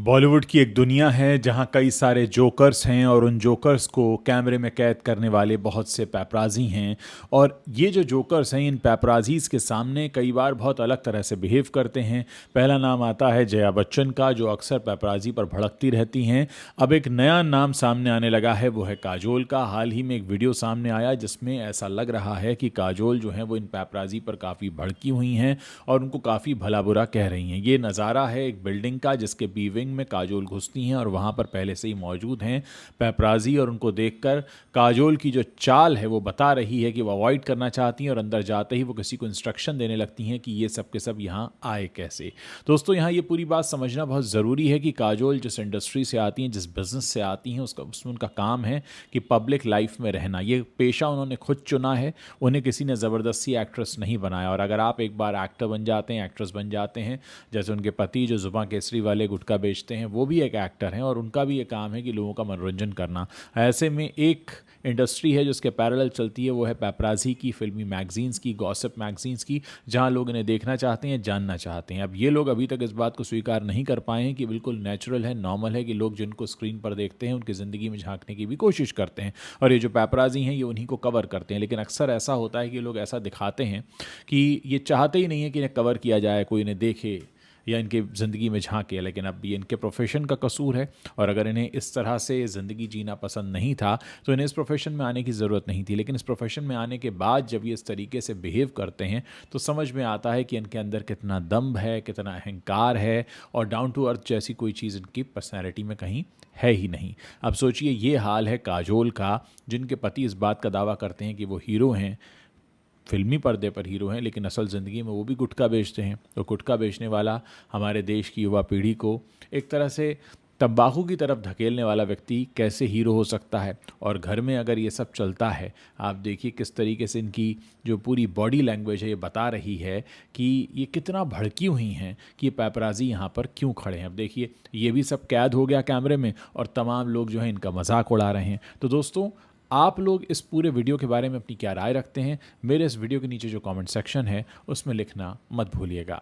बॉलीवुड की एक दुनिया है जहां कई सारे जोकर्स हैं और उन जोकर्स को कैमरे में कैद करने वाले बहुत से पैपराजी हैं। और ये जो जोकर्स हैं इन पैपराजीज के सामने कई बार बहुत अलग तरह से बिहेव करते हैं। पहला नाम आता है जया बच्चन का, जो अक्सर पैपराजी पर भड़कती रहती हैं। अब एक नया नाम सामने आने लगा है, वो है काजोल का। हाल ही में एक वीडियो सामने आया जिसमें ऐसा लग रहा है कि काजोल जो है वो इन पैपराजी पर काफ़ी भड़की हुई हैं और उनको काफ़ी भला बुरा कह रही हैं। ये नज़ारा है एक बिल्डिंग का जिसके बी विंग में काजोल घुसती हैं और वहाँ पर पहले से ही मौजूद हैं पैपराजी, और उनको देखकर काजोल की जो चाल है वो बता रही है कि वो अवॉइड करना चाहती हैं और अंदर जाते ही वो किसी को इंस्ट्रक्शन देने लगती हैं कि ये सब के सब यहाँ आए कैसे। दोस्तों, यहाँ ये पूरी बात समझना बहुत ज़रूरी है कि काजोल जिस इंडस्ट्री से आती हैं, जिस बिज़नेस से आती हैं, उसका उसमें उनका काम है कि पब्लिक लाइफ में रहना। ये पेशा उन्होंने खुद चुना है, उन्हें किसी ने ज़बरदस्ती एक्ट्रेस नहीं बनाया। और अगर आप एक बार एक्टर बन जाते हैं, एक्ट्रेस बन जाते हैं, जैसे उनके पति जो जुबां केसरी वाले गुटखा बेचते हैं, वो भी एक एक्टर हैं और उनका भी ये काम है कि लोगों का मनोरंजन करना। ऐसे में एक इंडस्ट्री है जिसके पैरेलल चलती है, वो है पैपराजी की, फिल्मी मैगजीन्स की, गॉसिप मैगजीन्स की, जहां लोग इन्हें देखना चाहते हैं, जानना चाहते हैं। अब ये लोग अभी तक इस बात को स्वीकार नहीं कर पाए हैं कि बिल्कुल नेचुरल है, नॉर्मल है कि लोग जिनको स्क्रीन पर देखते हैं उनकी ज़िंदगी में झांकने की भी कोशिश करते हैं, और ये जो पैपराजी हैं ये उन्हीं को कवर करते हैं। लेकिन अक्सर ऐसा होता है कि लोग ऐसा दिखाते हैं कि ये चाहते ही नहीं है कि इन्हें कवर किया जाए, कोई इन्हें देखे या इनके ज़िंदगी में झांके। लेकिन अब ये इनके प्रोफेशन का कसूर है, और अगर इन्हें इस तरह से ज़िंदगी जीना पसंद नहीं था तो इन्हें इस प्रोफेशन में आने की ज़रूरत नहीं थी। लेकिन इस प्रोफेशन में आने के बाद जब ये इस तरीके से बिहेव करते हैं तो समझ में आता है कि इनके अंदर कितना दम्भ है, कितना अहंकार है, और डाउन टू अर्थ जैसी कोई चीज़ इनकी पर्सनैलिटी में कहीं है ही नहीं। अब सोचिए, ये हाल है काजोल का, जिनके पति इस बात का दावा करते हैं कि वो हीरो हैं, फिल्मी पर्दे पर हीरो हैं, लेकिन असल ज़िंदगी में वो भी गुटखा बेचते हैं। तो गुटखा बेचने वाला हमारे देश की युवा पीढ़ी को एक तरह से तंबाकू की तरफ धकेलने वाला व्यक्ति कैसे हीरो हो सकता है। और घर में अगर ये सब चलता है, आप देखिए किस तरीके से इनकी जो पूरी बॉडी लैंग्वेज है ये बता रही है कि ये कितना भड़की हुई हैं कि ये पैपराजी यहाँ पर क्यों खड़े हैं। अब देखिए, ये भी सब कैद हो गया कैमरे में और तमाम लोग जो हैं इनका मजाक उड़ा रहे हैं। तो दोस्तों, आप लोग इस पूरे वीडियो के बारे में अपनी क्या राय रखते हैं, मेरे इस वीडियो के नीचे जो कमेंट सेक्शन है उसमें लिखना मत भूलिएगा।